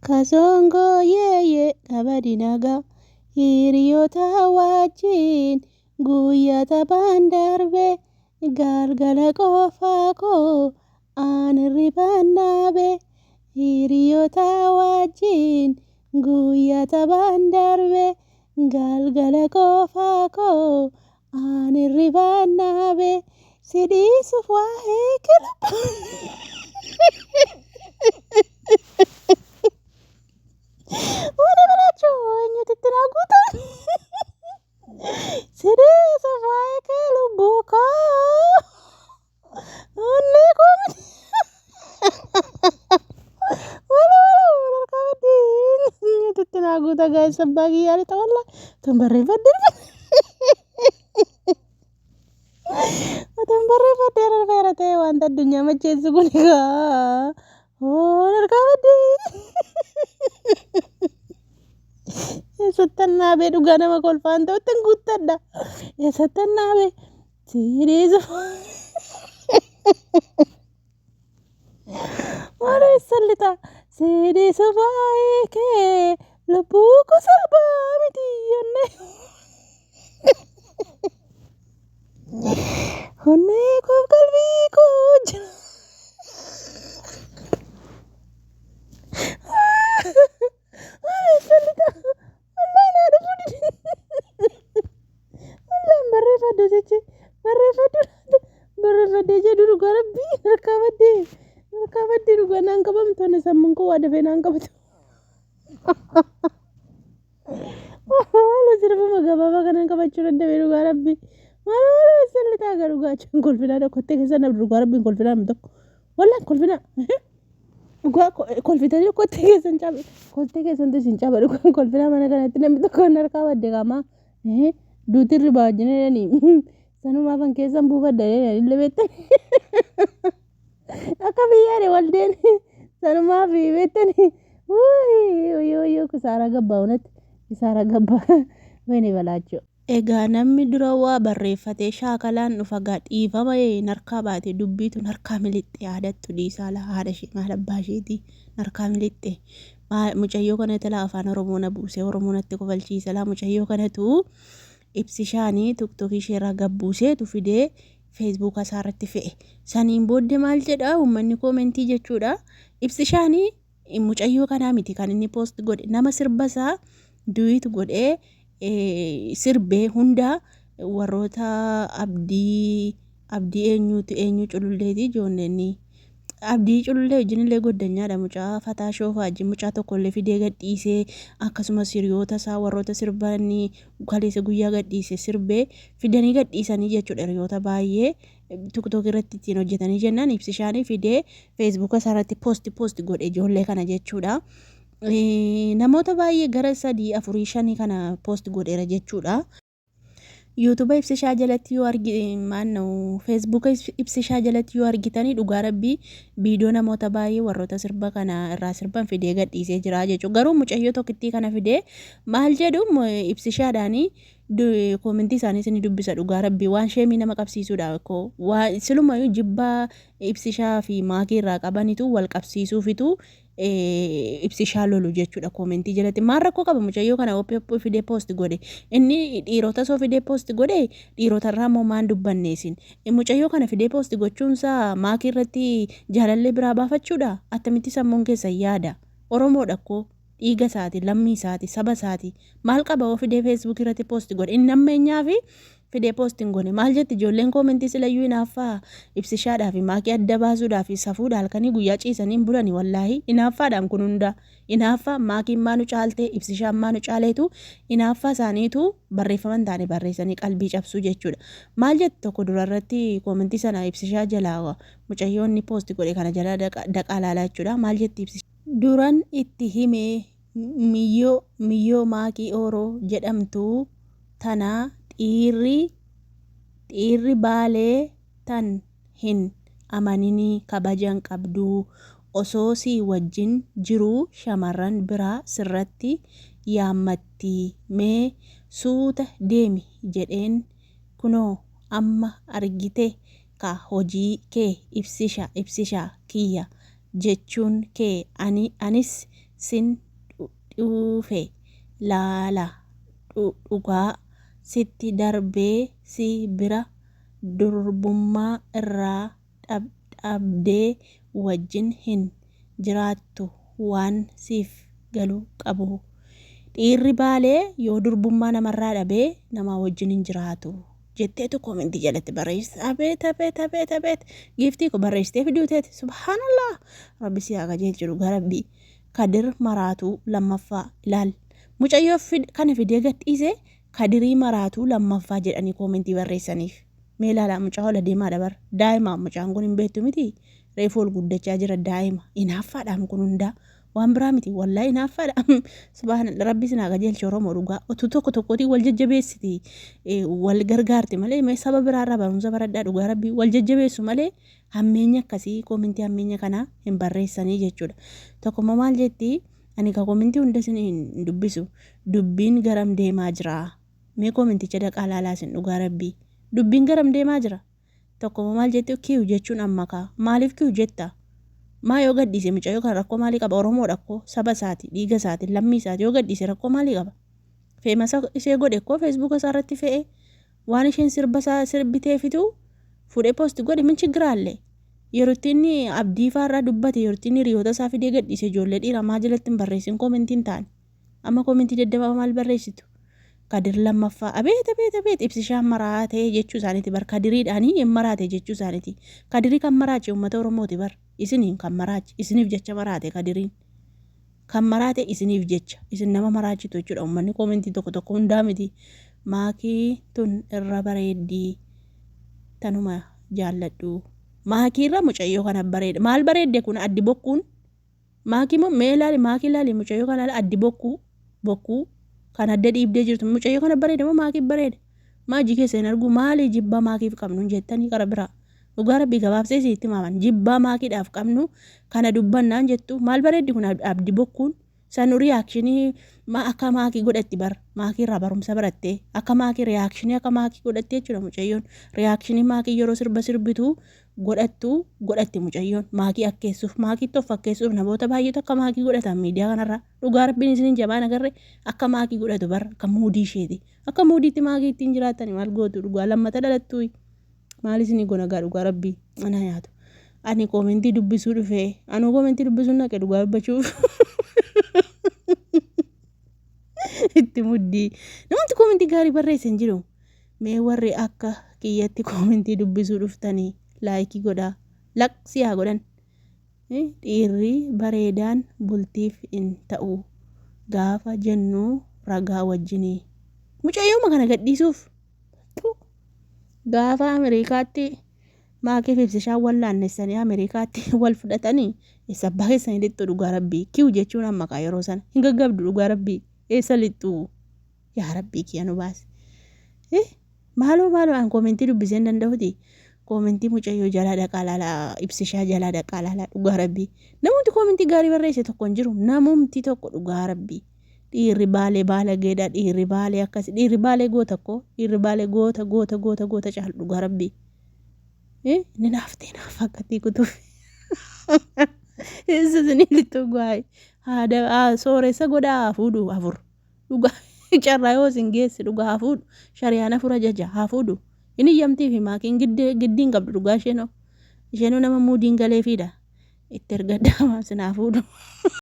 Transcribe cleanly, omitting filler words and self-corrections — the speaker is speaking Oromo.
kasongo yeeye kabadi nagaa hiriyoota wajjin guyyaa taphaan darbe galgala qofaa koo ani hirribaan dhaabe hiriyoota wajjin guyyaa taphaan darbe galgala qofaa koo ani hirribaan dhaabe sidhiisuuf waa'ee kilaba. Mana belacho nyuti naguta. Sidhiisuuf waa'ee kilaba. Onne komit. Wala kabadin. Nyuti naguta guys sabagi yari tawalla. Tumbarre fadir. Tumbarre fadir berate wanta dunya machesu kunika. Oh kabadin. Sattanaabe dhugaa nama kolfaan ta'utti guuttadha. Sattanaabe siriisa. Maal sallita siriisa baay'ee kee lubbuu ko salphaa miti yonne. Honne koof qalbii koo jira. Barreeffadde jedhu dhugaa rabbii harkabadde dhugaa naan qabamtu ani sammuun koo waa dafee naan qabatu. Maal sirba gabaabaa kanaan qabachuu dadhabee dhugaa rabbii maal sallitaa gara dhugaachuun kolfinaa kottee keessa namni dhugaa rabbiin kolfinaa namni tokko wallaan kolfinaa dhugaa kolfitanii kottee keessan caabe kottee keessan isin caabe dhugaa kolfinaa mana kanatti namni tokko harkabadde qaamaa duutirri baajjinanii sanumaafan keessan buufadhanii illee beektanii akka biyyaare waldeen sanumaaf beektanii yoo kisaara gabbaa hunatti kisaara gabbaa wayne balaachoo. Egaa namni dura waa barreeffatee shaakalaan dhufa gadhiifama narkaa baate dubbiitu narkaa milixxe yaadattu dhiisaala haadha ishee maal abbaa isheetii narkaa milixxe mucayyoo kanatti laa afaan oromoo na buusee oromoo natti kofalchiisa laa mucayyoo kanatu ibsishaanii tiktok isheerraa gabbuuseetu fidee feesbuuk isaarratti fe'e saniin booddee maal jedha uummanni koomentii jechuudha ibsishaanii mucayyoo kanaa miti kan inni poost godhe nama sirbasaa duwiitu godhee sirbee hunda warroota abdii eenyu cululleeti ijoolleen abdii culullee wajjinillee goddanyaadha mucaa fataa shoofaa wajjin mucaa tokkollee fidee gadhiisee akkasumas hiriyoota isaa warroota sirbanii kaleessa guyyaa gadhiise sirbee fidanii gadhiisanii jechuudha hiriyoota baay'ee tiktok irratti ittiin hojjetanii jennaan ibsishaanii fidee feesbuuka isaarratti poost godhe ijoollee kana jechuudha. Namoota baay'ee gara 3-4-5 kana poost godheera jechuudha. YouTube ibsishaa jalatti yoo argitan Facebook ibsishaa jalatti yoo argitanii dhugaa rabbii viidiyoo namoota baay'ee warroota sirba kana irraa sirban fidee gadhiisee jira jechuudha. Garuu mucayyoo tokkittii kana fidee maal jedhu ibsishaadhaanii koomentii isaanii isin dubbisa dhugaa rabbii waan sheemii nama qabsiisuudha ko waan silumayyuu jibbaa ibsishaa fi maakii irraa qabanitu wal qabsiisuufitu ibsishaa lolu jechuudha koomentii jalatti maal rakkoo qaba mucayyoo kana OPP fidee poost godhe inni dhiirota soo fidee poost godhe dhiirota irraa moo maan dubbanneesin mucayyoo kana fidee poost gochuunsaa maakii irratti jaalallee biraa baafachuudha attamitti sammuun keessa yaada oromoodha ko dhiiga isaati lammii isaati saba isaati maal qaba fidee feesbuuk irratti poost godhe inni ammeenyaa fi fidee poostiin godhe maal jetti ijoolleen koomentii silayyuu hinaaffaa ibsishaadhaa fi maakii adda baasuudhaa fi safuudha halkanii guyyaa ciisaniin bulani wallaahi inaaffaadhaan kun hunda inaaffaa maakiin maanu caaltee ibsishaan maanu caaleetu inaaffaa isaaniitu barreeffaman taane barreessanii qalbii cabsuu jechuudha. Maal jetti tokko durarratti koomentii sana ibsishaa jalaa mucayyoonni poost godhe kana jala daqaa laalaa jechuudha. Maal jetti ibsishaa duran itti himee miyyoo maakii ooroo jedhamtu tana dhiirri baalee tan hin amaninii kabajan qabduu osoo si wajjin jiruu shamarran biraa sirratti yaammatti mee suuta deemi jedheen kunoo amma argite ka hojii kee ibsisha kiyya jechuun kee anis sin dhufe laala dhugaa sitti darbee si bira durbummaa irraa dhabdee wajjin hin jiraattu waan siif galu qabu. Dhiirri baalee yoo durbummaa namarraa dhabee namaa wajjin hin jiraatu jetteetu koomentii jalatti barreessite. Abeet giiftii ko barreessitee fiduuteeti. Subhaanallah, rabbi si haa qajeelchu dhugaa rabbii. Kadir maraatuu lammaffaa ilaal. Mucayyoo kana fidee gadhiise kadirii maraatuu lammaffaa jedhanii koomentii barreessaniif. Mee ilaalaa mucaa hola deemaa dabar. Daa'ima mucaan kun hin beektu miti. Reefuu ol guddachaa jira daa'ima. Inaaffaadhaan kun hundaa. Waan biraa miti wallahi inaaffaadha. Subhaanallah, rabbi si haa qajeelchu Oromoo dhugaa. Otuu tokko tokkotii wal jajjabeessiti wal gargaarti malee mee saba biraarraa barumsa baradhaa dhugaa rabbii wal jajjabeessu malee hammeenya akkasii koomentii hammeenya kanaa hin barreessanii jechuudha. Tokkommoo maal jetti ani ka koomentii hunda isin hin dubbisu dubbiin garam deemaa jira. Mee koomenticha dhaqaa ilaalaa isin dhugaa rabbii dubbiin garam deemaa jira. Tokkommoo maal jetti kiyu jechuun amma kaa maaliif kiyu jetta? Maa yoo gadhiise mucayyoo kan rakkoo maalii qaba? Oromoo rakkoo saba isaati dhiiga isaati lammii isaati yoo gadhiise rakkoo maalii qaba? Feemasa ishee godhe koo feesbuuka isaa irratti fe'e waan isheen sirba isaa sirbiteefitu fuudhee poosti godhe min chigiraallee yeroo inni abdii faarraa dubbate yeroo inni hiriyoota isaa fidee gadhiise ijoollee dhiiraa maa jalatti hin barreessin koomentiin ta'an amma koomentii daddabaa maal barreessitu? Kadir lammaffaa abeet ibsishaan maraatee jechuu isaaniiti bar kadiriidhaanii hin maraate jechuu isaaniiti. Kadirii kan maraache uummata Oromooti bar isiniin kan maraache isiniif jecha maraate kadiriin kan maraate isiniif jecha isin nama maraachitu jechuudha. Uummanni koomentii tokko hundaa miti. Maakii tun irra bareeddii tanuma jaalladhu. Maakii irra mucayyoo kana bareeda maal bareedde kun addi bokkuun maakii moo mee ilaali maakii ilaali mucayyoo kana addi bokkuu kan adda dhiibdee jirtu mucayyoo kana bareeda moo maakii bareeda? Maajii keessa hin argu maali jibbaa maakiif qabnu jettanii qara biraa dhugaa rabbii gabaabsee sitti maaman jibbaa maakiidhaaf qabnu kana dubbannaan jettu maal bareeddi kun abdi bokkuun san reakshinii akka maakii godhatti bar maakii irraa barumsa barattee akka maakii reakshinii akka maakii godhattee jechuudha. Mucayyoon reakshinii maakii yeroo sirba sirbitu godhatti mucayyoon maakii akkeessuuf maakii tokko akkeessuuf namoota baay'eetu akka maakii godhatan miidiyaa kanarra dhugaa rabbiin isiniin jabaan agarre akka maakii godhatu bar akka muudii isheeti akka muudiitti maakii ittiin jiraatani maal gootu dhugaa lammata dhalattuu maal isinii gonagaa dhugaa rabbii ana nyaatu. Ani koomentii dubbisuu dhufee anuu koomentii dubbisuu naqe dhugaa dubbachuuf itti muddii namoonni koomentii gaarii barreessan jiru. Mee warri akka kiyyatti koomentii dubbisuu dhuftanii laayikii godhaa laqsii haa godhan. Dhiirri bareedaan bultiif hin ta'u gaafa jennuu ragaa wajjinii mucayyooma kana gadhiisuuf gaafa Ameerikaatti maakiif ibsishaan wal naannessanii Ameerikaatti wal fudhatanii eessa baay'isanii lixxu dhugaa rabbii kiyu jechuun amma kaa yeroo sana hin gaggabdu dhugaa rabbii eessa lixxu yaa rabbii kiyya nu baase. Maaloo an koomentii dubbisee hin danda'uti. Koomentii mucayyoo jalaa dhaqaa laalaa ibsishaa jalaa dhaqaa laalaa dhugaa rabbii namoonni koomentii gaarii barreesse tokko hin jiru namumti tokko dhugaa rabbii. Dhiirri baalee baala geedhaa dhiirri baalee akkasi dhiirri baalee goota koo dhiirri baalee goota caalu dhugaa rabbii. Ni naaftee naaf akkatti kutuuf eessa isinii lixxu gaa'e haadha sooressa godhaa hafuudhu afur dhugaa carraa yoo isin geesse dhugaa hafuudhu shari'aan afur ajaja hafuudhu inni yamtii fi maakiin giddiin qabdu dhugaa isheenoo nama muudiin galeefiidha itti ergaddaa sin hafuudhu.